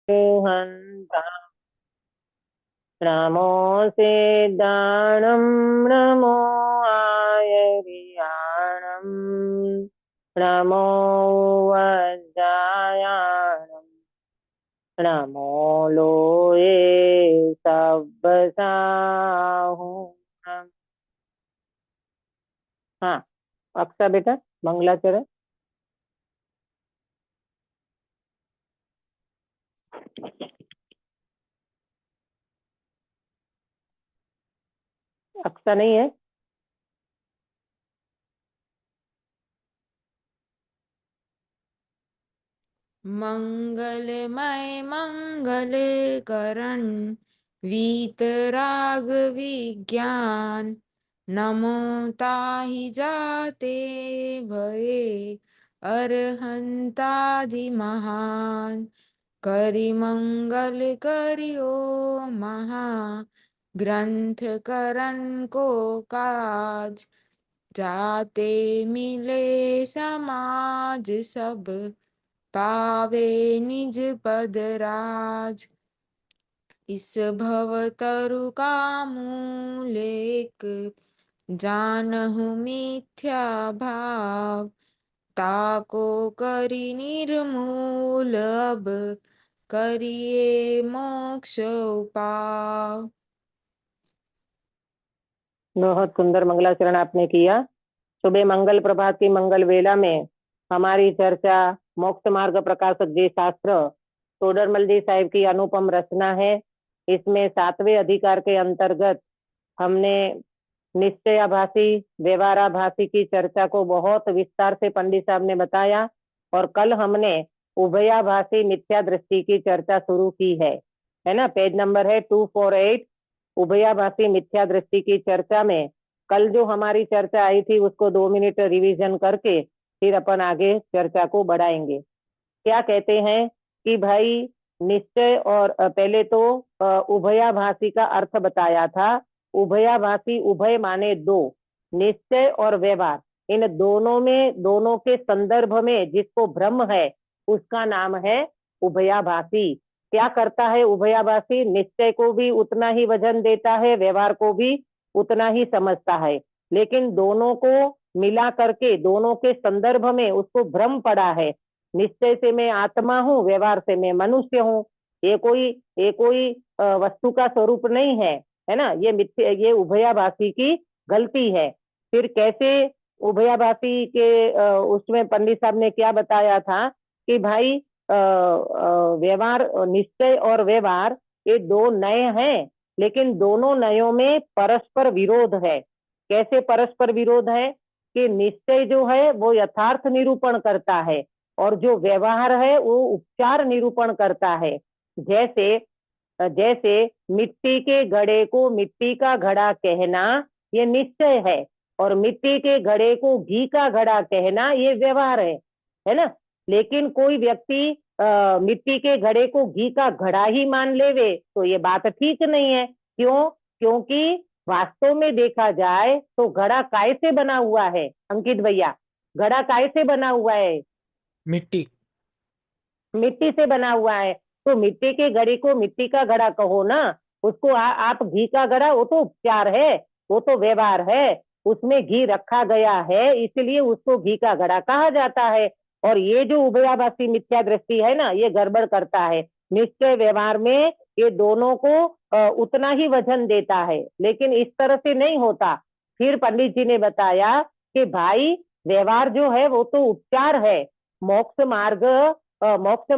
हन्ता नमो सिद्धाणं नमो आयर्याणं नमो वज्रायाणं नमो लोये सब्बसाहूणम्। हाँ, अक्सा बेटा मंगलाचरण। अक्सा नहीं है। मंगलमय मंगल करण वीतराग विज्ञान नमो ताहि जाते भये अरहंतादि महान करि मंगल करियो महा ग्रंथ करण को काज जाते मिले समाज सब पावे निज पद राज। इस भव तरु का मूल एक जानहु मिथ्या भाव ताको करी निर्मूल अब करिए मोक्ष उपाव। बहुत सुंदर मंगलाचरण आपने किया। सुबह मंगल प्रभात की मंगल वेला में हमारी चर्चा मोक्ष मार्ग प्रकाशक जी शास्त्र तोडरमल जी साहिब की अनुपम रचना है। इसमें 7वें अधिकार के अंतर्गत हमने निश्चयाभासी व्यवहाराभासी की चर्चा को बहुत विस्तार से पंडित साहब ने बताया और कल हमने उभयाभासी मिथ्या दृष्टि की चर्चा शुरू की है ना। पेज नंबर है 248। उभयाभासी मिथ्या दृष्टि की चर्चा में कल जो हमारी चर्चा आई थी उसको 2 मिनट रिवीजन करके फिर अपन आगे चर्चा को बढ़ाएंगे। क्या कहते हैं कि भाई निश्चय और पहले तो उभयाभासी का अर्थ बताया था। उभयाभासी उभय माने दो, निश्चय और व्यवहार, इन दोनों में दोनों के संदर्भ में जिसको भ्रम है उसका नाम है उभयाभासी। क्या करता है उभयाभासी? निश्चय को भी उतना ही वजन देता है, व्यवहार को भी उतना ही समझता है, लेकिन दोनों को मिला करके दोनों के संदर्भ में उसको भ्रम पड़ा है। निश्चय से मैं आत्मा हूँ, व्यवहार से मैं मनुष्य हूँ। ये कोई वस्तु का स्वरूप नहीं है ना। ये उभयाभासी की गलती है। फिर कैसे उभयाभासी के उसमें पंडित साहब ने क्या बताया था कि भाई व्यवहार, निश्चय और व्यवहार ये दो नय हैं, लेकिन दोनों नयों में परस्पर विरोध है। कैसे परस्पर विरोध है कि निश्चय जो है वो यथार्थ निरूपण करता है और जो व्यवहार है वो उपचार निरूपण करता है। जैसे जैसे मिट्टी के घड़े को मिट्टी का घड़ा कहना ये निश्चय है और मिट्टी के घड़े को घी का घड़ा कहना ये व्यवहार है ना। लेकिन कोई व्यक्ति मिट्टी के घड़े को घी का घड़ा ही मान लेवे तो ये बात ठीक नहीं है। क्यों? क्योंकि वास्तव में देखा जाए तो घड़ा काय से बना हुआ है अंकित भैया? घड़ा काय से बना हुआ है? मिट्टी। मिट्टी से बना हुआ है। तो मिट्टी के घड़े को मिट्टी का घड़ा कहो ना, उसको आप घी का घड़ा, वो तो उपचार है, वो तो व्यवहार है, उसमें घी रखा गया है इसलिए उसको घी का घड़ा कहा जाता है। और ये जो उभयाभासी मिथ्या दृष्टि है ना, ये गड़बड़ करता है। निश्चय व्यवहार में ये दोनों को उतना ही वजन देता है, लेकिन इस तरह से नहीं होता। फिर पंडित जी ने बताया कि भाई व्यवहार जो है वो तो उपचार है। मोक्ष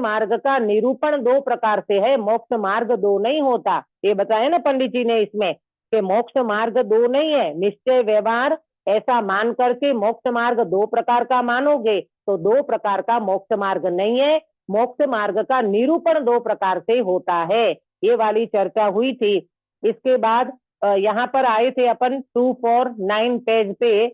मार्ग का निरूपण दो प्रकार से है, मोक्ष मार्ग दो नहीं होता। ये बताया ना पंडित जी ने इसमें कि मोक्ष मार्ग दो नहीं है। निश्चय व्यवहार ऐसा मान करके मोक्ष मार्ग दो प्रकार का मानोगे तो दो प्रकार का मोक्ष मार्ग नहीं है। मोक्ष मार्ग का निरूपण दो प्रकार से होता है। ये वाली चर्चा हुई थी। इसके बाद यहाँ पर आए थे अपन 249 पेज पे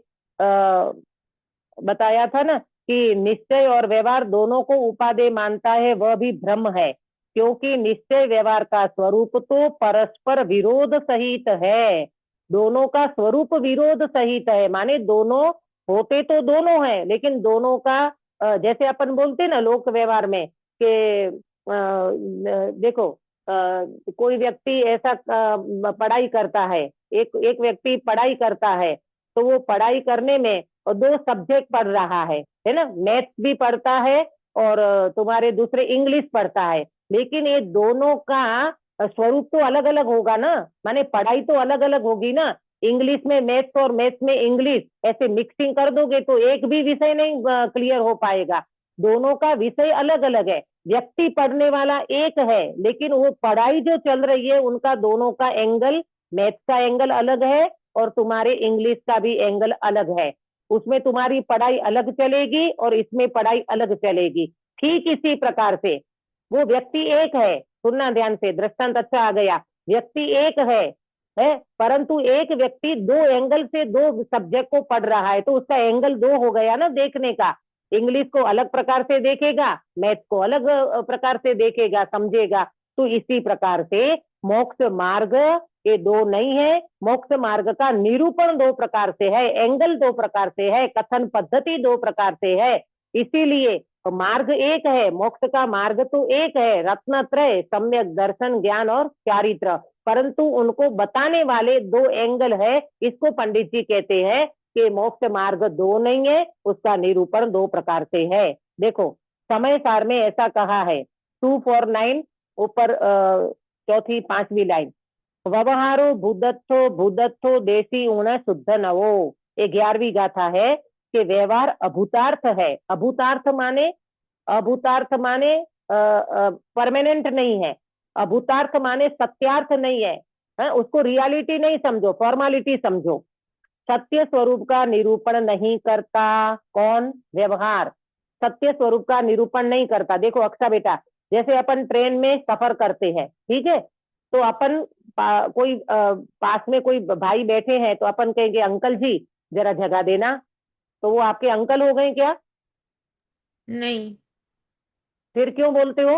बताया था ना कि निश्चय और व्यवहार दोनों को उपादेय मानता है, वह भी भ्रम है। क्योंकि निश्चय व्यवहार का स्वरूप तो परस्पर विरोध सहित है। दोनों का स्वरूप विरोध सहित है, माने दोनों होते तो दोनों हैं, लेकिन दोनों का जैसे अपन बोलते ना लोक व्यवहार में कि देखो, कोई व्यक्ति ऐसा पढ़ाई करता है, एक व्यक्ति पढ़ाई करता है, तो वो पढ़ाई करने में और दो सब्जेक्ट पढ़ रहा है ना, मैथ्स भी पढ़ता है और तुम्हारे दूसरे इंग्लिश पढ़ता है, लेकिन ये दोनों का स्वरूप तो अलग अलग होगा ना, माने पढ़ाई तो अलग अलग होगी ना। इंग्लिश में मैथ्स और मैथ्स में इंग्लिश ऐसे मिक्सिंग कर दोगे तो एक भी विषय नहीं क्लियर हो पाएगा। दोनों का विषय अलग अलग है, व्यक्ति पढ़ने वाला एक है, लेकिन वो पढ़ाई जो चल रही है उनका दोनों का एंगल, मैथ्स का एंगल अलग है और तुम्हारे इंग्लिश का भी एंगल अलग है। उसमें तुम्हारी पढ़ाई अलग चलेगी और इसमें पढ़ाई अलग चलेगी। ठीक इसी प्रकार से वो व्यक्ति एक है, सुनना ध्यान से, दृष्टांत अच्छा आ गया। व्यक्ति एक है परंतु एक व्यक्ति दो एंगल से दो सब्जेक्ट को पढ़ रहा है, तो उसका एंगल दो हो गया ना देखने का। इंग्लिश को अलग प्रकार से देखेगा, मैथ्स को अलग प्रकार से देखेगा, समझेगा। तो इसी प्रकार से मोक्ष मार्ग ये दो नहीं है, मोक्ष मार्ग का निरूपण दो प्रकार से है, एंगल दो प्रकार से है, कथन पद्धति दो प्रकार से है। इसीलिए तो मार्ग एक है, मोक्ष का मार्ग तो एक है, रत्नत्रय, सम्यक दर्शन, ज्ञान और चारित्र, परंतु उनको बताने वाले दो एंगल है। इसको पंडित जी कहते हैं कि मोक्ष मार्ग दो नहीं है, उसका निरूपण दो प्रकार से है। देखो समय सार में ऐसा कहा है 249 ऊपर चौथी पांचवी लाइन, व्यवहारो भूदत्थो भूदत्थो देसी ऊण शुद्ध नवो, ये 11वीं गाथा है कि व्यवहार अभूतार्थ है। अभूतार्थ माने परमानेंट नहीं है, अभूतार्थ माने सत्यार्थ नहीं है, उसको रियलिटी नहीं समझो, फॉर्मालिटी समझो। सत्य स्वरूप का निरूपण नहीं करता कौन? व्यवहार सत्य स्वरूप का निरूपण नहीं करता। देखो अक्षा बेटा, जैसे अपन ट्रेन में सफर करते हैं, ठीक है, तो अपन कोई पास में कोई भाई बैठे हैं तो अपन कहेंगे अंकल जी जरा जगह देना, तो वो आपके अंकल हो गए क्या? नहीं, फिर क्यों बोलते हो?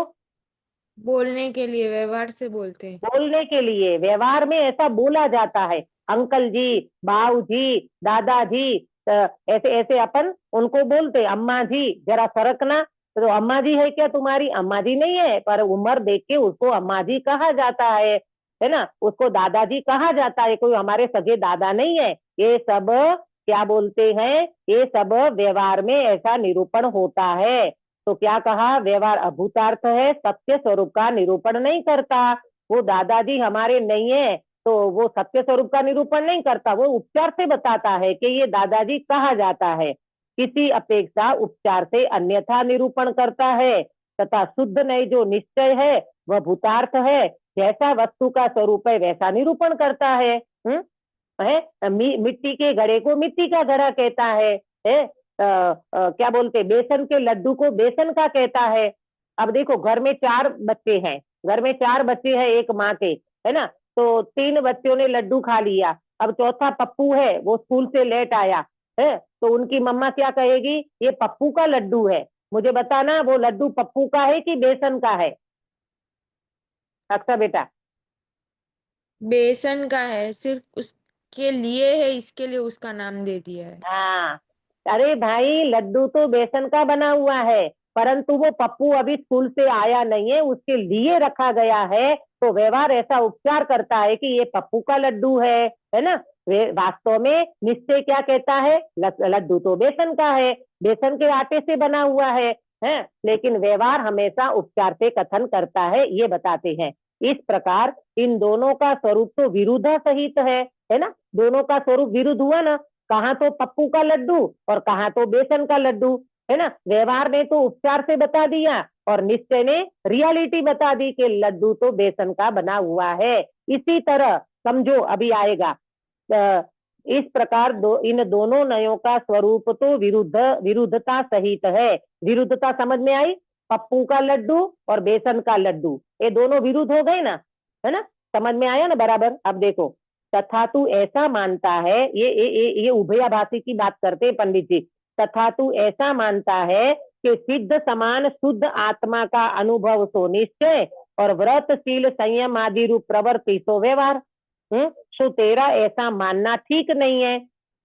बोलने के लिए, व्यवहार से बोलते हैं। बोलने के लिए, व्यवहार में ऐसा बोला जाता है, अंकल जी, बाऊ जी, दादाजी, ऐसे ऐसे अपन उनको बोलते, अम्मा जी जरा सरकना, तो अम्मा जी है क्या तुम्हारी? अम्मा जी नहीं है, पर उम्र देख के उसको अम्मा जी कहा जाता है ना, उसको दादाजी कहा जाता है, कोई हमारे सगे दादा नहीं है। ये सब क्या बोलते हैं, ये सब व्यवहार में ऐसा निरूपण होता है। तो क्या कहा? व्यवहार अभूतार्थ है, सत्य स्वरूप का निरूपण नहीं करता। वो दादाजी हमारे नहीं है तो वो सत्य स्वरूप का निरूपण नहीं करता, वो उपचार से बताता है कि ये दादाजी कहा जाता है। किसी अपेक्षा उपचार से अन्यथा निरूपण करता है, तथा शुद्ध नहीं जो निश्चय है वह भूतार्थ है, जैसा वस्तु का स्वरूप है वैसा निरूपण करता है। मिट्टी के घड़े को मिट्टी का घड़ा कहता है? क्या बोलते, बेसन के लड्डू को बेसन का कहता है। अब देखो घर में 4 बच्चे हैं, घर में 4 बच्चे हैं एक माँ के, है ना, तो 3 बच्चों ने लड्डू खा लिया, अब चौथा पप्पू है, वो स्कूल से लेट आया है, तो उनकी मम्मा क्या कहेगी? ये पप्पू का लड्डू है, मुझे बताना वो लड्डू पप्पू का है कि बेसन का है? अक्सा बेटा, बेसन का है, सिर्फ उसके लिए है, इसके लिए उसका नाम दे दिया है। हाँ, अरे भाई लड्डू तो बेसन का बना हुआ है, परंतु वो पप्पू अभी स्कूल से आया नहीं है, उसके लिए रखा गया है, तो व्यवहार ऐसा उपचार करता है कि ये पप्पू का लड्डू है ना। वास्तव में निश्चय क्या कहता है? लड्डू तो बेसन का है, बेसन के आटे से बना हुआ है, लेकिन व्यवहार हमेशा उपचार से कथन करता है, ये बताते हैं। इस प्रकार इन दोनों का स्वरूप तो विरुद्ध सहित है ना, दोनों का स्वरूप विरुद्ध हुआ ना, कहाँ तो पप्पू का लड्डू और कहाँ तो बेसन का लड्डू, है ना। व्यवहार ने तो उपचार से बता दिया और निश्चय ने रियलिटी बता दी कि लड्डू तो बेसन का बना हुआ है। इसी तरह समझो, अभी आएगा इस प्रकार इन दोनों नयों का स्वरूप तो विरुद्धता सहित है। विरुद्धता समझ में आई? पप्पू का लड्डू और बेसन का लड्डू, ये दोनों विरुद्ध हो गए ना, है ना, समझ में आया ना बराबर? अब देखो, तथा तू ऐसा मानता है, ये उभयाभासी की बात करते हैं पंडित जी। तथा तू ऐसा मानता है कि सिद्ध समान शुद्ध आत्मा का अनुभव सो निश्चय और व्रतशील संयम आदि रूप प्रवृत्ति सो व्यवहार। सो तेरा ऐसा मानना ठीक नहीं है,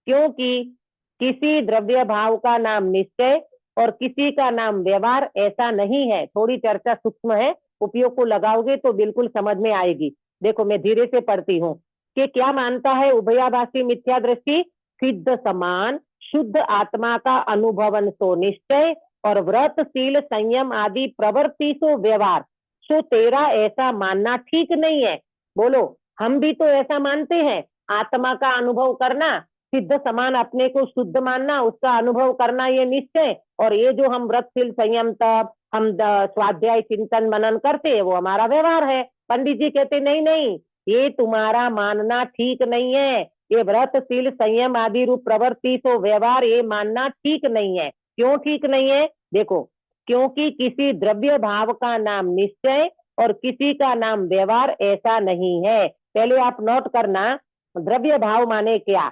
क्योंकि किसी द्रव्य भाव का नाम निश्चय और किसी का नाम व्यवहार ऐसा नहीं है। थोड़ी चर्चा सूक्ष्म है, उपयोग को लगाओगे तो बिल्कुल समझ में आएगी। देखो मैं धीरे से पढ़ती हूँ कि क्या मानता है उभयाभासी मिथ्या दृष्टि, सिद्ध समान शुद्ध आत्मा का अनुभवन सो निश्चय और व्रतशील संयम आदि प्रवृत्ति सो व्यवहार। सो तेरा ऐसा मानना ठीक नहीं है। बोलो, हम भी तो ऐसा मानते हैं। आत्मा का अनुभव करना, सिद्ध समान अपने को शुद्ध मानना, उसका अनुभव करना ये निश्चय, और ये जो हम व्रतशील संयम तप हम स्वाध्याय चिंतन मनन करते हैं वो हमारा व्यवहार है। पंडित जी कहते नहीं नहीं, ये तुम्हारा मानना ठीक नहीं है। ये व्रतशील संयम आदि रूप प्रवृत्ति तो व्यवहार ये मानना ठीक नहीं है। क्यों ठीक नहीं है? देखो, क्योंकि किसी द्रव्य भाव का नाम निश्चय और किसी का नाम व्यवहार ऐसा नहीं है। पहले आप नोट करना, द्रव्य भाव माने क्या?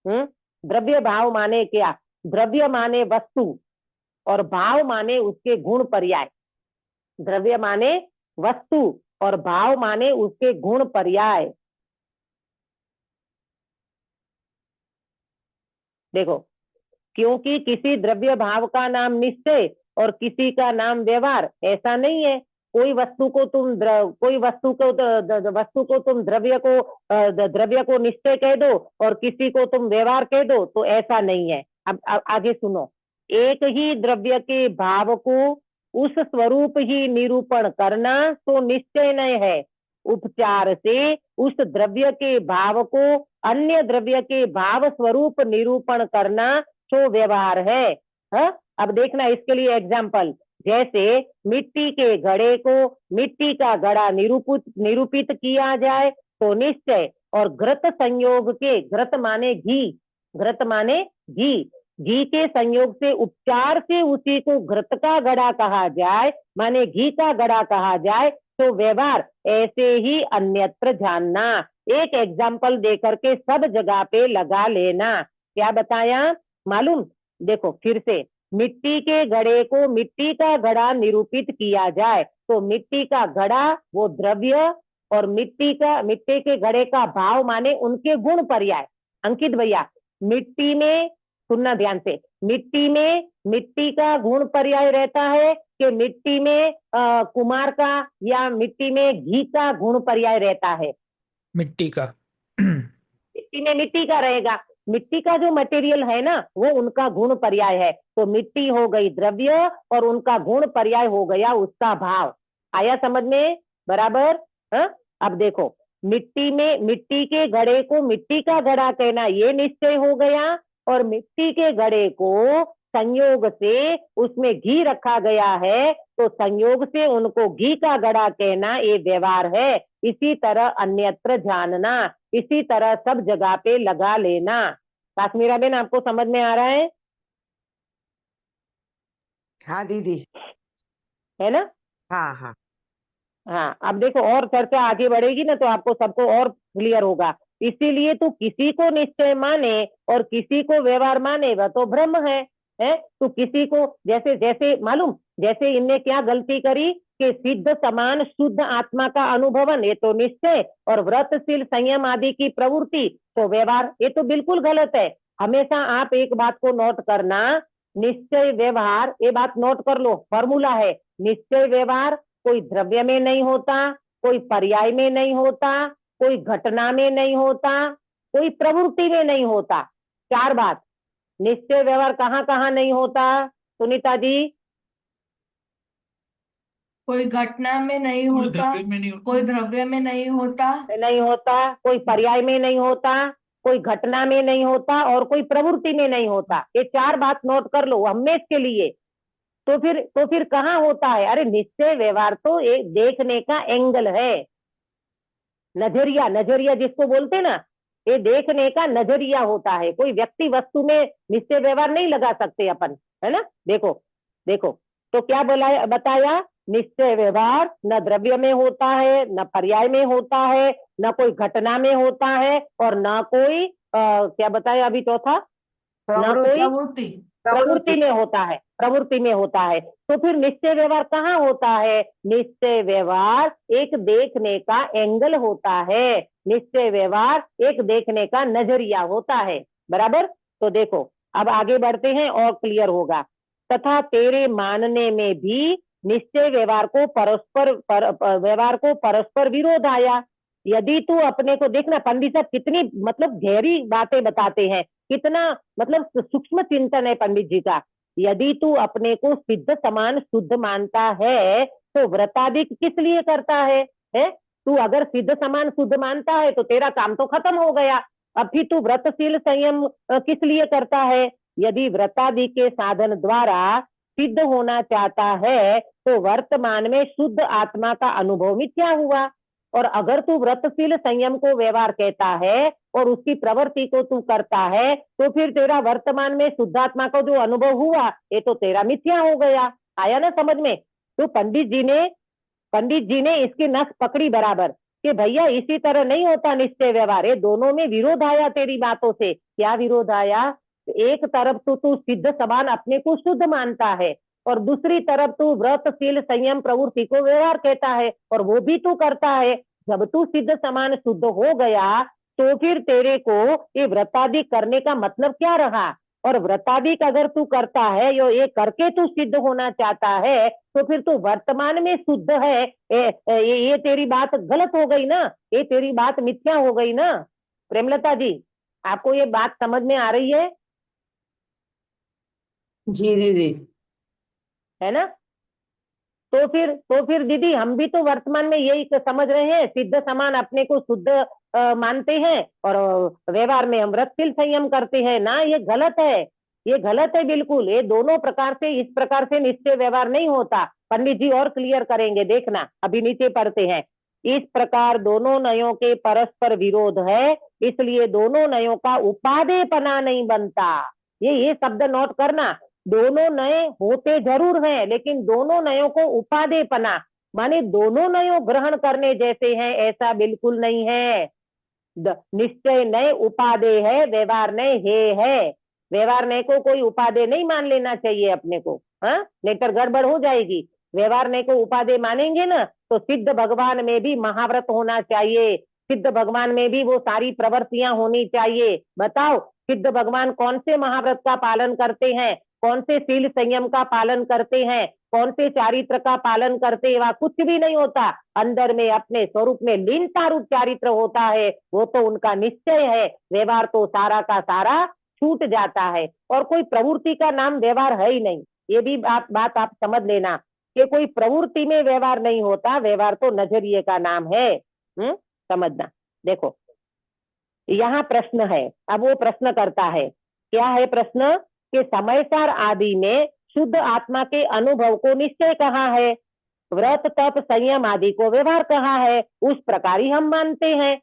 द्रव्य भाव माने क्या? द्रव्य माने वस्तु और भाव माने उसके गुण पर्याय। द्रव्य माने वस्तु और भाव माने उसके गुण पर्याय। देखो, क्योंकि किसी द्रव्य भाव का नाम निश्चय और किसी का नाम व्यवहार ऐसा नहीं है। कोई वस्तु को तुम तुम द्रव्य को निश्चय कह दो और किसी को तुम व्यवहार कह दो, तो ऐसा नहीं है। अब आगे सुनो, एक ही द्रव्य के भाव को उस स्वरूप ही निरूपण करना तो निश्चय नहीं है। उपचार से उस द्रव्य के भाव को अन्य द्रव्य के भाव स्वरूप निरूपण करना तो व्यवहार है। अब देखना इसके लिए एग्जाम्पल, जैसे मिट्टी के घड़े को मिट्टी का घड़ा निरूपित किया जाए तो निश्चय, और घृत संयोग के, घृत माने घी, घृत माने घी, घी के संयोग से उपचार से उसी को घृत का घड़ा कहा जाए, माने घी का घड़ा कहा जाए तो व्यवहार। ऐसे ही अन्यत्र जानना। एक एग्जाम्पल देकर के सब जगह पे लगा लेना। क्या बताया मालूम? देखो फिर से, मिट्टी के घड़े को मिट्टी का घड़ा निरूपित किया जाए तो मिट्टी का घड़ा वो द्रव्य और मिट्टी के घड़े का भाव माने उनके गुण पर्याय। अंकित भैया, मिट्टी में सुनना ध्यान से, मिट्टी में मिट्टी का गुण पर्याय रहता है कि मिट्टी में कुमार का या मिट्टी में घी का गुण पर्याय रहता है? मिट्टी का। मिट्टी में मिट्टी का रहेगा। मिट्टी का जो मटेरियल है ना वो उनका गुण पर्याय है। तो मिट्टी हो गई द्रव्य और उनका गुण पर्याय हो गया उसका भाव। आया समझ में? बराबर। अब देखो, मिट्टी में मिट्टी के घड़े को मिट्टी का घड़ा कहना ये निश्चय हो गया, और मिट्टी के घड़े को संयोग से उसमें घी रखा गया है तो संयोग से उनको घी का घड़ा कहना ये व्यवहार है। इसी तरह अन्यत्र जानना, इसी तरह सब जगह पे लगा लेना। काश्मीरा बेन, आपको समझ में आ रहा है? हाँ दीदी। है ना? हाँ हाँ हाँ, अब देखो और चर्चा आगे बढ़ेगी ना तो आपको सबको और क्लियर होगा। इसीलिए तो किसी को निश्चय माने और किसी को व्यवहार माने वह तो ब्रह्म है। तो किसी को जैसे जैसे मालूम, जैसे इनने क्या गलती करी कि सिद्ध समान शुद्ध आत्मा का अनुभवन ये तो निश्चय और व्रतशील संयम आदि की प्रवृत्ति तो व्यवहार, ये तो बिल्कुल गलत है। हमेशा आप एक बात को नोट करना, निश्चय व्यवहार, ये बात नोट कर लो, फॉर्मूला है। निश्चय व्यवहार कोई द्रव्य में नहीं होता, कोई पर्याय में नहीं होता, कोई घटना में नहीं होता, कोई प्रवृत्ति में नहीं होता। चार बात। निश्चय व्यवहार कहाँ कहाँ नहीं होता सुनीता जी? कोई घटना में नहीं होता, कोई द्रव्य में नहीं होता, नहीं होता, कोई पर्याय में नहीं होता, कोई घटना में नहीं होता और कोई प्रवृत्ति में नहीं होता। ये चार बात नोट कर लो हमेशा के लिए। तो फिर कहाँ होता है? अरे निश्चय व्यवहार तो एक देखने का एंगल है, नजरिया, नजरिया जिसको बोलते ना, ये देखने का नजरिया होता है। कोई व्यक्ति वस्तु में निश्चय व्यवहार नहीं लगा सकते अपन, है ना? देखो देखो, तो क्या बोला बताया? निश्चय व्यवहार न द्रव्य में होता है, न पर्याय में होता है, न कोई घटना में होता है और न कोई क्या बताया अभी चौथा? न कोई प्रवृत्ति में होता है, प्रवृत्ति में होता है। तो फिर निश्चय व्यवहार कहाँ होता है? निश्चय व्यवहार एक देखने का एंगल होता है, निश्चय व्यवहार एक देखने का नजरिया होता है। बराबर। तो देखो अब आगे बढ़ते हैं और क्लियर होगा। तथा तेरे मानने में भी निश्चय व्यवहार को परस्पर विरोध आया। यदि तू अपने को, देखना पंडित साहब कितनी मतलब गहरी बातें बताते हैं, कितना मतलब सूक्ष्म चिंतन है पंडित जी का। यदि तू अपने को सिद्ध समान शुद्ध मानता है तो व्रतादि किस लिए करता है? तू अगर सिद्ध समान शुद्ध मानता है तो तेरा काम तो खत्म हो गया। अब फिर तू व्रतशील संयम किस लिए करता है? यदि व्रतादि के साधन द्वारा सिद्ध होना चाहता है तो वर्तमान में शुद्ध आत्मा का अनुभव मिथ्या हुआ। और अगर तू व्रतशील संयम को व्यवहार कहता है और उसकी प्रवृत्ति को तू करता है तो फिर तेरा वर्तमान में शुद्धात्मा का जो अनुभव हुआ ये तो तेरा मिथ्या हो गया। आया ना समझ में? तो पंडित जी ने इसकी नस पकड़ी बराबर कि भैया इसी तरह नहीं होता निश्चय व्यवहार। ये दोनों में विरोध आया तेरी बातों से। क्या विरोध आया? एक तरफ तो तू सिद्ध समान अपने को शुद्ध मानता है और दूसरी तरफ तू व्रतशील संयम प्रवृत्ति को व्यवहार कहता है और वो भी तू करता है। जब तू सिद्ध समान शुद्ध हो गया तो फिर तेरे को ये व्रतादि करने का मतलब क्या रहा? और व्रतादि अगर तू करता है ये करके तू सिद्ध होना चाहता है तो फिर तू वर्तमान में शुद्ध है। ये तेरी बात गलत हो गई ना, ये तेरी बात मिथ्या हो गई ना। प्रेमलता जी, आपको ये बात समझ में आ रही है? जी दीदी। है ना? तो फिर दीदी हम भी तो वर्तमान में यही समझ रहे हैं, सिद्ध समान अपने को शुद्ध मानते हैं और व्यवहार में हम व्रतशील संयम करते हैं ना। ये गलत है, ये गलत है बिल्कुल। ये दोनों प्रकार से, इस प्रकार से निश्चय व्यवहार नहीं होता। पंडित जी और क्लियर करेंगे, देखना अभी नीचे पढ़ते हैं। इस प्रकार दोनों नयों के परस्पर विरोध है, इसलिए दोनों नयों का उपादेयपना नहीं बनता। ये शब्द नोट करना। दोनों नए होते जरूर हैं लेकिन दोनों नयों को उपादेयपना माने दोनों नयों ग्रहण करने जैसे हैं ऐसा बिल्कुल नहीं है। निश्चय नए उपादेय है, व्यवहार नए हे है। व्यवहार नए को कोई उपादेय नहीं मान लेना चाहिए अपने को, हाँ, नहीं तो गड़बड़ हो जाएगी। व्यवहार नए को उपादेय मानेंगे ना तो सिद्ध भगवान में भी महाव्रत होना चाहिए, सिद्ध भगवान में भी वो सारी प्रवृत्तियां होनी चाहिए। बताओ सिद्ध भगवान कौन से महाव्रत का पालन करते हैं, कौन से शील संयम का पालन करते हैं, कौन से चारित्र का पालन करते हैं? वहां कुछ भी नहीं होता। अंदर में अपने स्वरूप में लीनता रूप चारित्र होता है, वो तो उनका निश्चय है। व्यवहार तो सारा का सारा छूट जाता है और कोई प्रवृत्ति का नाम व्यवहार है ही नहीं। ये भी बात आप समझ लेना कि कोई प्रवृत्ति में व्यवहार नहीं होता, व्यवहार तो नजरिए का नाम है। समझना। देखो यहाँ प्रश्न है, अब वो प्रश्न करता है। क्या है प्रश्न? कि समयसार आदि में शुद्ध आत्मा के अनुभव को निश्चय कहा है, व्रत तप संयम आदि को व्यवहार कहा है, उस प्रकार ही हम मानते हैं।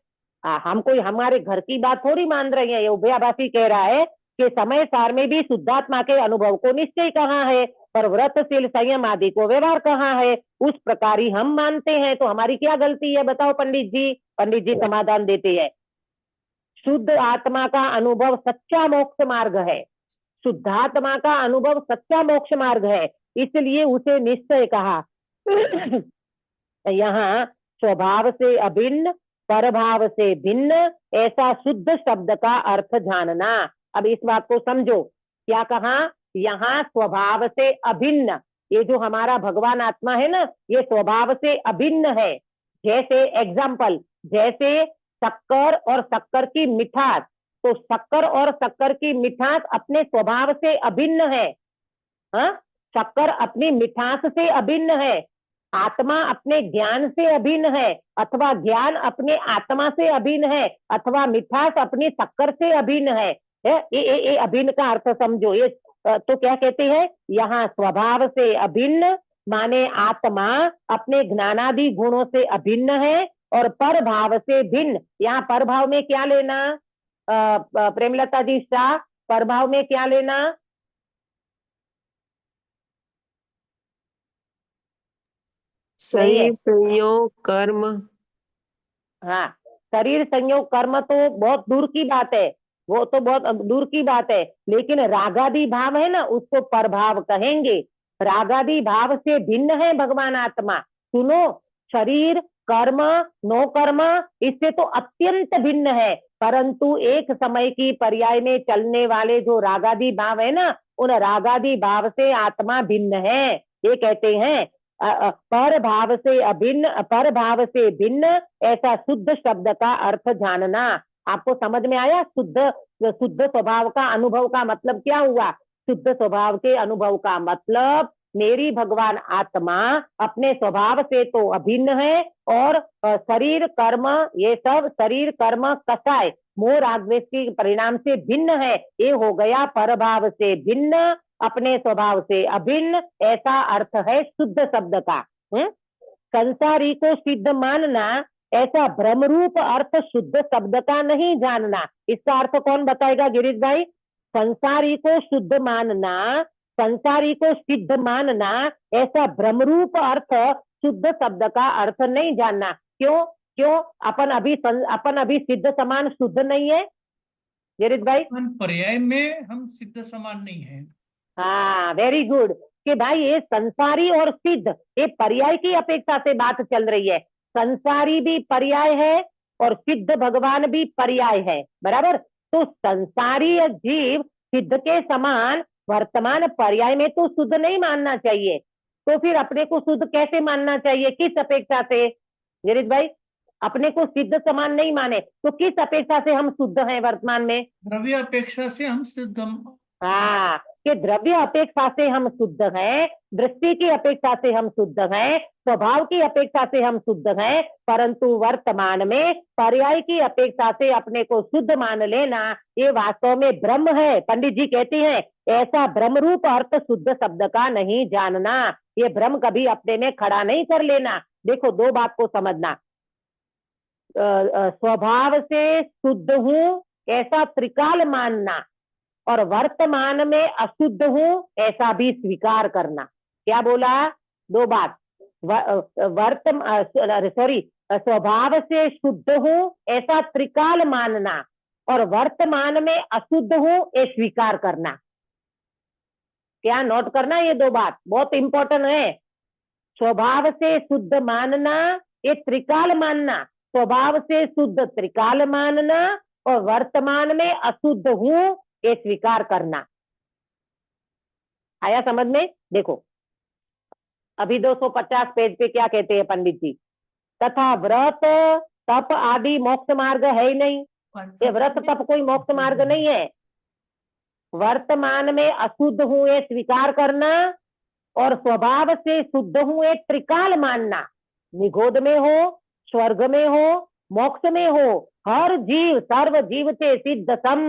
हम कोई हमारे घर की बात थोड़ी मान रहे हैं। ये उभयाभासी कह रहा है कि समय सार में भी शुद्धात्मा के अनुभव को निश्चय कहा है पर व्रतशील संयम आदि को व्यवहार कहा है, उस प्रकार ही हम मानते हैं। तो हमारी क्या गलती है बताओ पंडित जी? पंडित जी समाधान देते हैं। शुद्ध आत्मा का अनुभव सच्चा मोक्ष मार्ग है, शुद्धात्मा का अनुभव सच्चा मोक्ष मार्ग है, इसलिए उसे निश्चय कहा। यहाँ स्वभाव से अभिन्न परभाव से भिन्न ऐसा शुद्ध शब्द का अर्थ जानना। अब इस बात को समझो। क्या कहा? यहाँ स्वभाव से अभिन्न, ये जो हमारा भगवान आत्मा है ना, ये स्वभाव से अभिन्न है। जैसे एग्जाम्पल, जैसे शक्कर और शक्कर की मिठास, तो शक्कर और शक्कर की मिठास अपने स्वभाव से अभिन्न है। हाँ, शक्कर अपनी मिठास से अभिन्न है, आत्मा अपने ज्ञान से अभिन्न है, अथवा ज्ञान अपने आत्मा से अभिन्न है, अथवा मिठास अपनी शक्कर से अभिन्न है। ये अभिन्न का अर्थ समझो। ये तो क्या कहते हैं यहाँ? स्वभाव से अभिन्न माने आत्मा अपने ज्ञानादि गुणों से अभिन्न है और पर भाव से भिन्न। यहाँ पर भाव में क्या लेना प्रेमलता जी शाह? पर भाव में क्या लेना? शरीर संयोग कर्म। हाँ, शरीर संयोग कर्म तो बहुत दूर की बात है, वो तो बहुत दूर की बात है। लेकिन रागादि भाव है ना, उसको परभाव कहेंगे। रागादि भाव से भिन्न है भगवान आत्मा। सुनो, शरीर कर्म नो कर्म इससे तो अत्यंत भिन्न है। परंतु एक समय की पर्याय में चलने वाले जो रागादि भाव है ना, उन रागादि भाव से आत्मा भिन्न है। ये कहते हैं पर भाव से अभिन्न, पर भाव से भिन्न, ऐसा शुद्ध शब्द का अर्थ जानना। आपको समझ में आया? शुद्ध स्वभाव का अनुभव का मतलब क्या हुआ? शुद्ध स्वभाव के अनुभव का मतलब मेरी भगवान आत्मा अपने स्वभाव से तो अभिन्न है, और शरीर कर्म, ये सब शरीर कर्म कसाय मोह राग द्वेष के परिणाम से भिन्न है। ये हो गया परभाव से भिन्न, अपने स्वभाव से अभिन्न, ऐसा अर्थ है शुद्ध शब्द का। संसारी को सिद्ध मानना, ऐसा भ्रमरूप अर्थ शुद्ध शब्द का नहीं जानना। इसका अर्थ कौन बताएगा गिरीश भाई? संसारी को शुद्ध मानना, संसारी को सिद्ध मानना, ऐसा भ्रमरूप अर्थ शुद्ध शब्द का अर्थ नहीं जानना। क्यों? अपन अभी सिद्ध समान शुद्ध नहीं है गिरीश भाई? पर्याय में हम सिद्ध समान नहीं है। हाँ, वेरी गुड। कि भाई ये संसारी और सिद्ध, ये पर्याय की अपेक्षा से बात चल रही है। संसारी भी पर्याय है और सिद्ध भगवान भी पर्याय है, बराबर। तो संसारी जीव सिद्ध के समान वर्तमान पर्याय में तो शुद्ध नहीं मानना चाहिए, तो फिर अपने को शुद्ध कैसे मानना चाहिए? किस अपेक्षा से गिरीश भाई? अपने को सिद्ध समान नहीं माने तो किस अपेक्षा से हम शुद्ध हैं वर्तमान में? द्रव्य अपेक्षा से हम शुद्ध। हाँ, कि द्रव्य अपेक्षा से हम शुद्ध हैं, दृष्टि की अपेक्षा से हम शुद्ध हैं, स्वभाव की अपेक्षा से हम शुद्ध हैं, परंतु वर्तमान में पर्याय की अपेक्षा से अपने को शुद्ध मान लेना, ये वास्तव में भ्रम है। पंडित जी कहते हैं ऐसा भ्रम रूप अर्थ शुद्ध शब्द का नहीं जानना। ये भ्रम कभी अपने में खड़ा नहीं कर लेना। देखो, दो बात को समझना। स्वभाव से शुद्ध हूं ऐसा त्रिकाल मानना, और वर्तमान में अशुद्ध हूं ऐसा भी स्वीकार करना। क्या बोला? दो बात। स्वभाव से शुद्ध हूं ऐसा त्रिकाल मानना, और वर्तमान में अशुद्ध हूं ये स्वीकार करना। क्या नोट करना? ये दो बात बहुत इंपॉर्टेंट है। स्वभाव से शुद्ध मानना, ये त्रिकाल मानना। स्वभाव से शुद्ध त्रिकाल मानना, और वर्तमान में अशुद्ध हूं ये स्वीकार करना। आया समझ में? देखो, अभी 250 पेज पे क्या कहते हैं पंडित जी? तथा व्रत तप आदि मोक्ष मार्ग है ही नहीं। ये व्रत तप कोई मोक्ष मार्ग नहीं है। वर्तमान में अशुद्ध हूं ये स्वीकार करना, और स्वभाव से शुद्ध हूं ये त्रिकाल मानना। निगोद में हो, स्वर्ग में हो, मोक्ष में हो, हर जीव सर्व जीव से सिद्ध सम।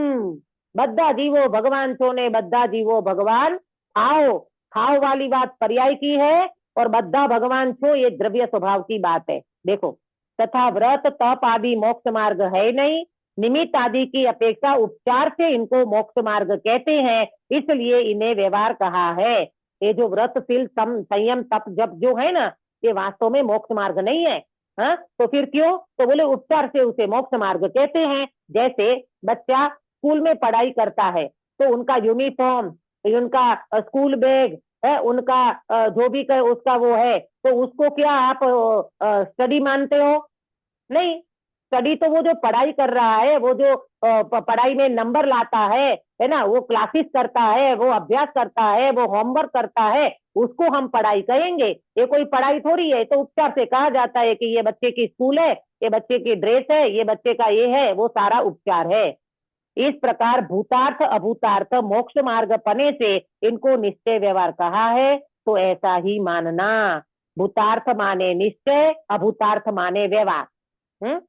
बद्धा जीवो भगवान सोने, बद्धा जीवो भगवान आओ। खाओ वाली बात पर्याय की है, और बद्धा भगवान छो ये द्रव्य स्वभाव की बात है। देखो, तथा व्रत तप आदि मोक्ष मार्ग है नहीं। निमित्त आदि की अपेक्षा उपचार से इनको मोक्ष मार्ग कहते हैं, इसलिए इन्हें व्यवहार कहा है। ये जो व्रतशील संयम तप जप जो है ना, ये वास्तव में मोक्ष मार्ग नहीं है। हाँ, तो फिर क्यों? तो बोले उपचार से उसे मोक्ष मार्ग कहते हैं। जैसे बच्चा स्कूल में पढ़ाई करता है तो उनका यूनिफॉर्म, उनका स्कूल बैग है, उनका जो भी उसका वो है, तो उसको क्या आप स्टडी मानते हो? नहीं। स्टडी तो वो जो पढ़ाई कर रहा है, वो जो पढ़ाई में नंबर लाता है ना, वो क्लासेस करता है, वो अभ्यास करता है, वो होमवर्क करता है, उसको हम पढ़ाई कहेंगे। ये कोई पढ़ाई थोड़ी है। तो उपचार से कहा जाता है कि ये बच्चे की स्कूल है, ये बच्चे की ड्रेस है, ये बच्चे का ये है, वो सारा उपचार है। इस प्रकार भूतार्थ अभूतार्थ मोक्ष मार्ग पने से इनको निश्चय व्यवहार कहा है, तो ऐसा ही मानना। भूतार्थ माने निश्चय, अभूतार्थ माने व्यवहार।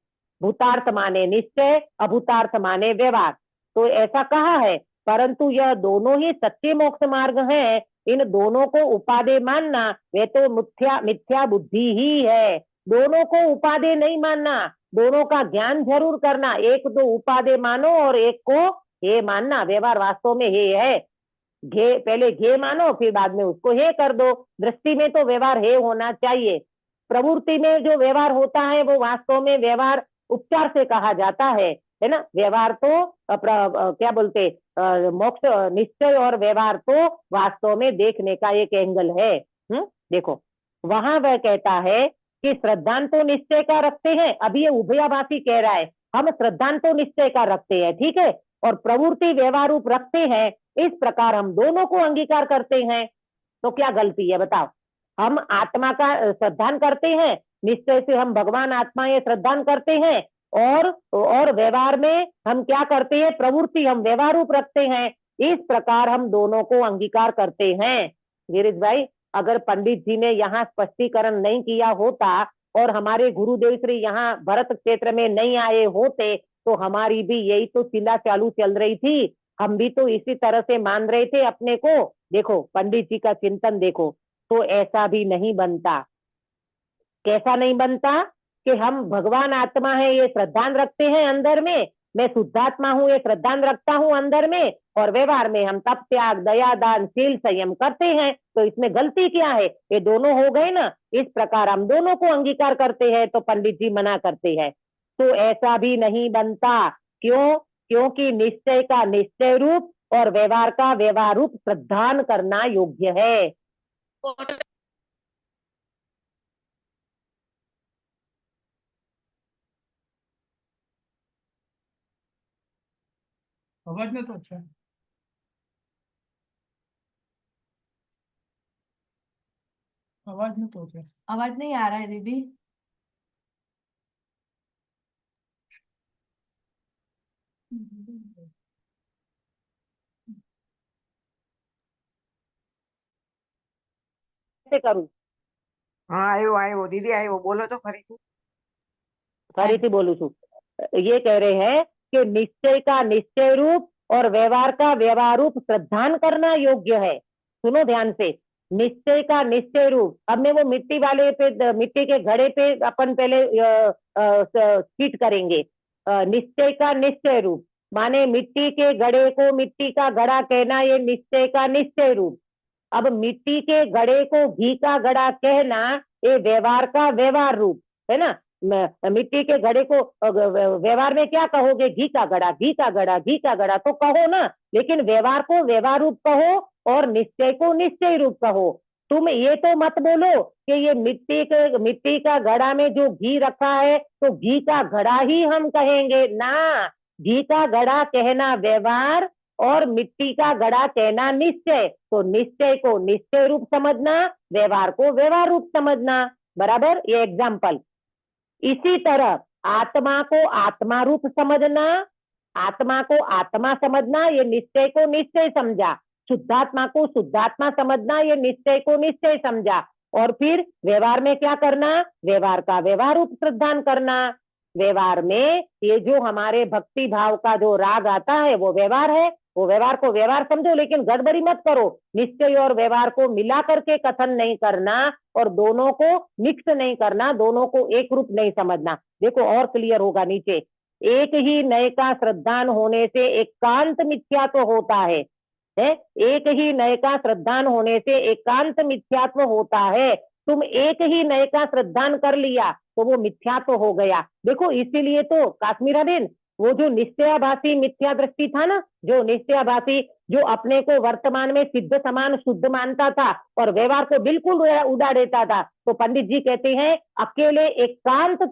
भूतार्थ माने निश्चय, अभूतार्थ माने व्यवहार, तो ऐसा कहा है। परंतु यह दोनों ही सच्चे मोक्ष मार्ग हैं। इन दोनों को उपादेय मानना वे तो मिथ्या बुद्धि ही है। दोनों को उपादेय नहीं मानना, दोनों का ज्ञान जरूर करना। एक तो उपादेय मानो और एक को हे मानना। व्यवहार वास्तव में हे है। घे पहले घे मानो, फिर बाद में उसको हे कर दो। दृष्टि में तो व्यवहार हे होना चाहिए। प्रवृत्ति में जो व्यवहार होता है वो वास्तव में व्यवहार उपचार से कहा जाता है ना। व्यवहार तो क्या बोलते मोक्ष निश्चय, और व्यवहार तो वास्तव में देखने का एक एंगल है। देखो, वहां वह कहता है कि श्रद्धांत तो निश्चय का रखते हैं। अभी ये उभयाभासी कह रहा है हम श्रद्धान तो निश्चय का रखते हैं, ठीक है, और प्रवृत्ति व्यवहार रूप रखते हैं, इस प्रकार हम दोनों को अंगीकार करते हैं। तो क्या गलती है बताओ? हम आत्मा का श्रद्धान करते हैं, निश्चय से हम भगवान आत्मा ये श्रद्धान करते हैं, और व्यवहार में हम क्या करते हैं? प्रवृत्ति हम व्यवहार रूप रखते हैं, इस प्रकार हम दोनों को अंगीकार करते हैं। गिरीश भाई, अगर पंडित जी ने यहाँ स्पष्टीकरण नहीं किया होता और हमारे गुरुदेव श्री यहाँ भरत क्षेत्र में नहीं आए होते तो हमारी भी यही तो चिल्ला चालू चल रही थी, हम भी तो इसी तरह से मान रहे थे अपने को। देखो पंडित जी का चिंतन देखो, तो ऐसा भी नहीं बनता। कैसा नहीं बनता? कि हम भगवान आत्मा है ये श्रद्धान रखते हैं अंदर में, मैं शुद्धात्मा हूँ ये श्रद्धान रखता हूँ अंदर में, और व्यवहार में हम तप त्याग दया दान शील संयम करते हैं, तो इसमें गलती क्या है? ये दोनों हो गए ना, इस प्रकार हम दोनों को अंगीकार करते हैं, तो पंडित जी मना करते हैं। तो ऐसा भी नहीं बनता। क्यों? क्योंकि निश्चय का निश्चय रूप और व्यवहार का व्यवहार रूप श्रद्धान करना योग्य है। आवाज में तो अच्छा है। आवाज में तो अच्छा है। आवाज नहीं आ रहा है दीदी। कैसे करूं? हाँ आयो आयो दीदी आयो, बोलो तो खरी। फरीથી बोलू छू। ये कह रहे हैं कि निश्चय का निश्चय रूप और व्यवहार का व्यवहार रूप श्रद्धान करना योग्य है। सुनो ध्यान से, निश्चय का निश्चय रूप। अब मैं वो मिट्टी वाले पे, मिट्टी के घड़े पे अपन पहले स्किट करेंगे। निश्चय का निश्चय रूप माने मिट्टी के घड़े को मिट्टी का घड़ा कहना, ये निश्चय का निश्चय रूप। अब मिट्टी के घड़े को घी का घड़ा कहना, ये व्यवहार का व्यवहार रूप है ना। मिट्टी के घड़े को व्यवहार में क्या कहोगे? घी का घड़ा, घी का घड़ा, घी का घड़ा तो कहो ना, लेकिन व्यवहार को व्यवहार रूप कहो और निश्चय को निश्चय रूप कहो। तुम ये तो मत बोलो कि ये मिट्टी का घड़ा में जो घी रखा है तो घी का घड़ा ही हम कहेंगे ना। घी का घड़ा कहना व्यवहार और मिट्टी का घड़ा कहना निश्चय। तो निश्चय को निश्चय रूप समझना, व्यवहार को व्यवहार रूप समझना। बराबर? ये एग्जाम्पल। इसी तरह आत्मा को आत्मा रूप समझना, आत्मा को आत्मा समझना, ये निश्चय को निश्चय समझा। शुद्धात्मा को शुद्धात्मा समझना, ये निश्चय को निश्चय समझा। और फिर व्यवहार में क्या करना? व्यवहार का व्यवहार रूप श्रद्धान करना। व्यवहार में ये जो हमारे भक्ति भाव का जो राग आता है वो व्यवहार है, वो व्यवहार को व्यवहार समझो, लेकिन गड़बड़ी मत करो। निश्चय और व्यवहार को मिला करके कथन नहीं करना और दोनों को मिक्स नहीं करना, दोनों को एक रूप नहीं समझना। देखो और क्लियर होगा नीचे। एक ही नए का श्रद्धान होने से एकांत मिथ्यात्व होता है। एक ही नए का श्रद्धान होने से एकांत मिथ्यात्व होता है। तुम एक ही नए का श्रद्धान कर लिया तो वो मिथ्यात्व हो गया। देखो इसीलिए तो काश्मीरा बेन, वो जो निश्चयाभासी मिथ्या दृष्टि था ना, जो निश्चयाभासी जो अपने को वर्तमान में सिद्ध समान शुद्ध मानता था और व्यवहार को बिल्कुल उड़ा देता था, तो पंडित जी कहते हैं अकेले एकांत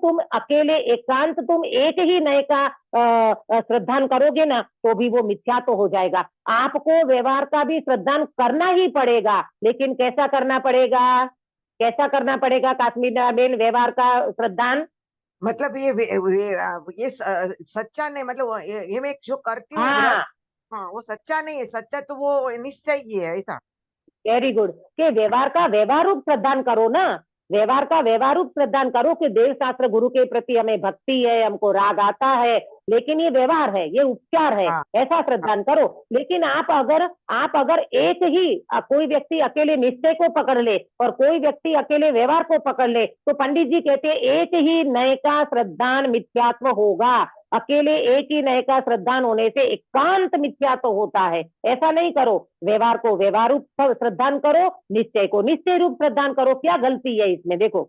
तुम एक ही नए का श्रद्धान करोगे ना तो भी वो मिथ्या तो हो जाएगा। आपको व्यवहार का भी श्रद्धान करना ही पड़ेगा, लेकिन कैसा करना पड़ेगा? कैसा करना पड़ेगा काश्मीरा बेन व्यवहार का श्रद्धान? मतलब ये सच्चा नहीं, मतलब ये मैं जो करती हूँ हाँ, व्रत, हाँ वो सच्चा नहीं है, सच्चा तो वो निश्चय ही है ऐसा। Very good. कि व्यवहार का व्यवहार रूप श्रद्धान करो ना, व्यवहार का व्यवहार रूप श्रद्धान करो कि देव शास्त्र गुरु के प्रति हमें भक्ति है, हमको राग आता है, लेकिन ये व्यवहार है, ये उपचार है, हाँ, ऐसा श्रद्धान करो। लेकिन आप अगर एक ही कोई व्यक्ति अकेले निश्चय को पकड़ ले और कोई व्यक्ति अकेले व्यवहार को पकड़ ले तो पंडित जी कहते हैं एक ही नए का श्रद्धान मिथ्यात्व होगा। अकेले एक ही नए का श्रद्धान होने से एकांत मिथ्यात्व होता है। ऐसा नहीं करो, व्यवहार को व्यवहार रूप श्रद्धान करो, निश्चय को निश्चय रूप श्रद्धान करो। क्या गलती है इसमें? देखो,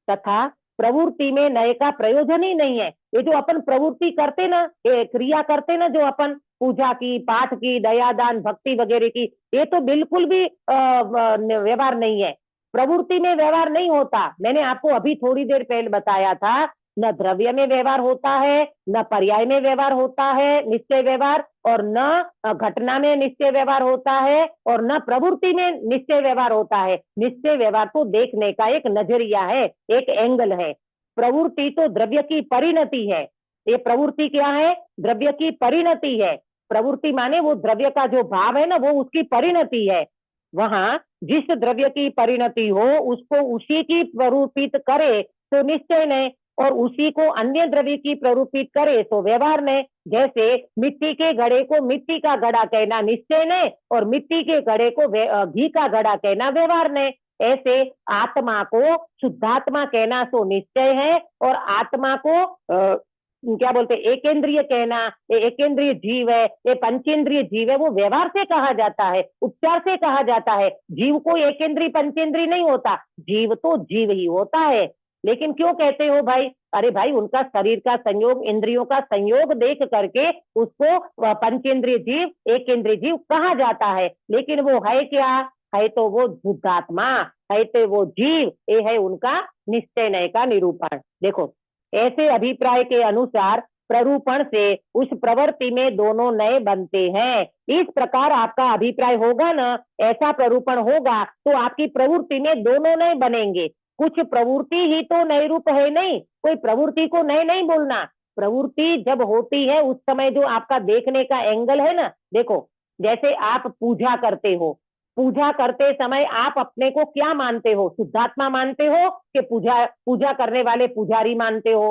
तथा प्रवृत्ति में नए का प्रयोजन ही नहीं है। ये जो अपन प्रवृत्ति करते ना, ये क्रिया करते ना, जो अपन पूजा की, पाठ की, दया दान भक्ति वगैरह की, ये तो बिल्कुल भी व्यवहार नहीं है। प्रवृत्ति में व्यवहार नहीं होता। मैंने आपको अभी थोड़ी देर पहले बताया था, न द्रव्य में व्यवहार होता है, न पर्याय में व्यवहार होता है निश्चय व्यवहार, और न घटना में निश्चय व्यवहार होता है, और न प्रवृत्ति में निश्चय व्यवहार होता है। निश्चय व्यवहार तो देखने का एक नजरिया है, एक एंगल है। प्रवृत्ति तो द्रव्य की परिणति है। ये प्रवृत्ति क्या है? द्रव्य की परिणति है। प्रवृत्ति माने वो द्रव्य का जो भाव है ना, वो उसकी परिणति है। वहां जिस द्रव्य की परिणति हो उसको उसी की प्ररूपित करे तो निश्चय नहीं, और उसी को अन्य द्रव्य की प्ररूपित करे तो व्यवहार नहीं। जैसे मिट्टी के घड़े को मिट्टी का घड़ा कहना निश्चय नहीं, और मिट्टी के घड़े को घी का घड़ा कहना व्यवहार नहीं। ऐसे आत्मा को शुद्धात्मा कहना सो निश्चय है, और आत्मा को क्या बोलते एकेंद्रिय कहना, ये एकेंद्रिय जीव है, ये पंचेंद्रिय जीव है, वो व्यवहार से कहा जाता है, उपचार से कहा जाता है। जीव को एकेंद्रिय पंचेंद्रिय नहीं होता, जीव तो जीव ही होता है। लेकिन क्यों कहते हो भाई? अरे भाई, उनका शरीर का संयोग, इंद्रियों का संयोग देख करके उसको पंचेंद्रिय जीव, एकेंद्रिय जीव कहा जाता है। लेकिन वो है क्या? है तो वो शुद्धात्मा, है तो वो जीव। ये है उनका निश्चय नय का निरूपण। देखो, ऐसे अभिप्राय के अनुसार प्ररूपण से उस प्रवृत्ति में दोनों नए बनते हैं। इस प्रकार आपका अभिप्राय होगा ना, ऐसा प्ररूपण होगा तो आपकी प्रवृत्ति में दोनों नए बनेंगे। कुछ प्रवृत्ति ही तो नए रूप है नहीं, कोई प्रवृत्ति को नए नहीं बोलना। प्रवृत्ति जब होती है उस समय जो आपका देखने का एंगल है ना, देखो जैसे आप पूजा करते हो, पूजा करते समय आप अपने को क्या मानते हो? शुद्धात्मा मानते हो कि पूजा करने वाले पुजारी मानते हो?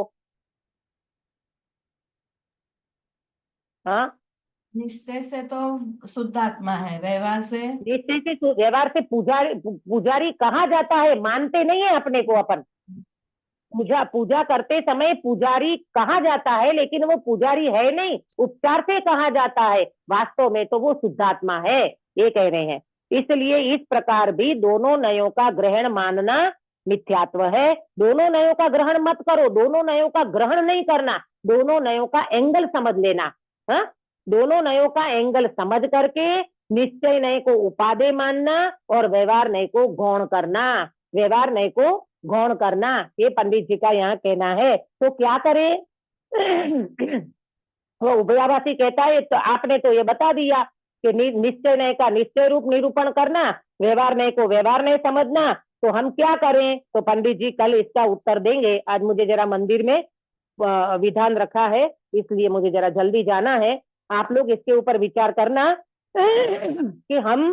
हाँ, निश्चय से तो शुद्धात्मा है, व्यवहार से निश्चय से व्यवहार से पुजारी कहा जाता है, मानते नहीं है अपने को अपन। पूजा करते समय पुजारी कहा जाता है, लेकिन वो पुजारी है नहीं, उपचार से कहा जाता है। वास्तव में तो वो शुद्धात्मा है, ये कह रहे हैं। इसलिए इस प्रकार भी दोनों नयों का ग्रहण मानना मिथ्यात्व है। दोनों नयों का ग्रहण मत करो, दोनों नयों का ग्रहण नहीं करना, दोनों नयों का एंगल समझ लेना। हाँ, दोनों नयों का एंगल समझ करके निश्चय नय को उपादेय मानना और व्यवहार नय को गौण करना, व्यवहार नय को गौण करना, ये पंडित जी का यहाँ कहना है। तो क्या करे? वो उभयाभासी कहता है, तो आपने तो ये बता दिया कि निश्चय नय का निश्चय रूप निरूपण करना, व्यवहार नय को व्यवहार नय समझना। तो हम क्या करें? तो पंडित जी कल इसका उत्तर देंगे। आज मुझे जरा मंदिर में विधान रखा है, इसलिए मुझे जरा जल्दी जाना है। आप लोग इसके ऊपर विचार करना कि हम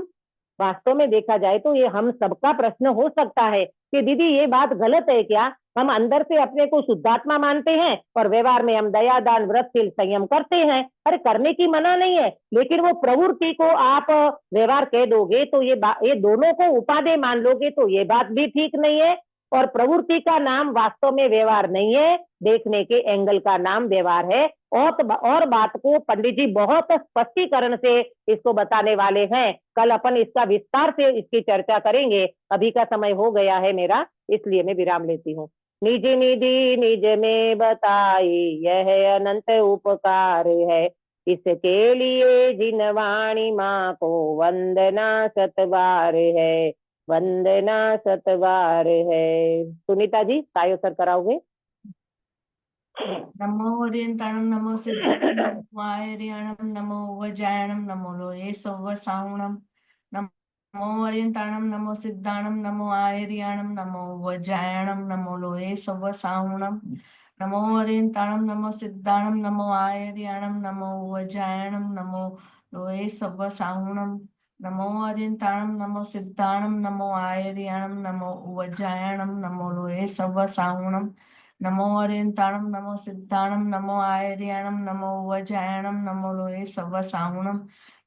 वास्तव में देखा जाए तो ये हम सबका प्रश्न हो सकता है कि दीदी ये बात गलत है क्या? हम अंदर से अपने को शुद्धात्मा मानते हैं और व्यवहार में हम दया, दान, व्रत, शील, संयम करते हैं। अरे करने की मना नहीं है, लेकिन वो प्रवृत्ति को आप व्यवहार कह दोगे तो ये दोनों को उपादेय मान लोगे तो ये बात भी ठीक नहीं है। और प्रवृत्ति का नाम वास्तव में व्यवहार नहीं है, देखने के एंगल का नाम व्यवहार है। और बात को पंडित जी बहुत स्पष्टीकरण से इसको बताने वाले हैं। कल अपन इसका विस्तार से इसकी चर्चा करेंगे। अभी का समय हो गया है मेरा, इसलिए मैं विराम लेती हूँ। निज निधि निज में बताई यह अनंत उपकार है, इसके लिए जिन वाणी माँ को वंदना सतबार है, वंदना सतबार है। सुनीता जी कायो सर कराओगे? नमो ओरियंताणम नमो सिद्धाणम वायरियाणम नमो वजायणम नमो लोये सव्व साहुणम। नमो ओरियंताणम नमो सिद्धाणम नमो आयरियाणम नमो वजायणम नमो लोये सव्व साहुणम। नमो ओरियंताणम नमो सिद्धाणम नमो आयरियाणम नमो वजायणम नमो लोये सव्व साहुणम। नमो ओरियंताणम नमो सिद्धाणम नमो आयरियाणम नमो वजायणम नमो लोये सव्व साहुणम। नमो ओरियंताणम नमो सिद्धाणम नमो आयरियाणम नमो वजायणम नमो लोये सव्व साहुणम।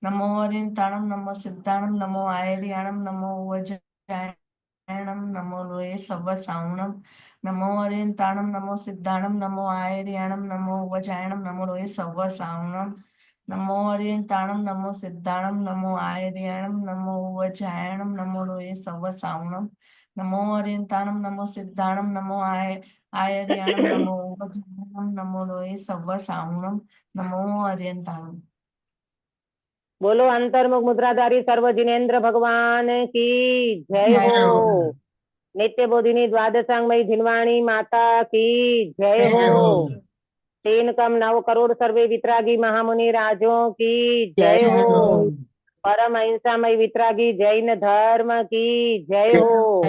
नमो ओरियंताणम नमो सिद्धाणम नमो आयरियाणम नमो वजायणम नमो लोये सव्व साहुणम। नमो ओरियंताणम नमो सिद्धाणम नमो आयरियाणम नमो वजायणम नमो लोये सव्व साहुणम। नमो ओरियंताणम नमो सिद्धाणम नमो आयरियाणम नमो वजायणम नमो लोये सव्व साहुणम। नमो ओरियंताणम नमो सिद्धाणम नमो आयरियाणम नमो वजायणम नमो लोये सव्व साहुणम। नमो ओरियंताणम। बोलो अंतर्मुख मुद्राधारी सर्व जिनेन्द्र भगवान की जय हो। नित्य बोधिनी द्वादशांगमयी धिनवाणी माता की जय हो। तीन कम 9 करोड़ सर्वे वितरागी महामुनि राजों की जय हो। परम अहिंसामय वितरागी जैन धर्म की जय हो।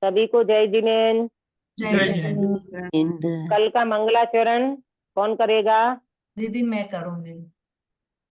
सभी को जय जिनेन्द्र। जय जय। इंद्र कल का मंगलाचरण कौन करेगा? दीदी मैं करूंगी।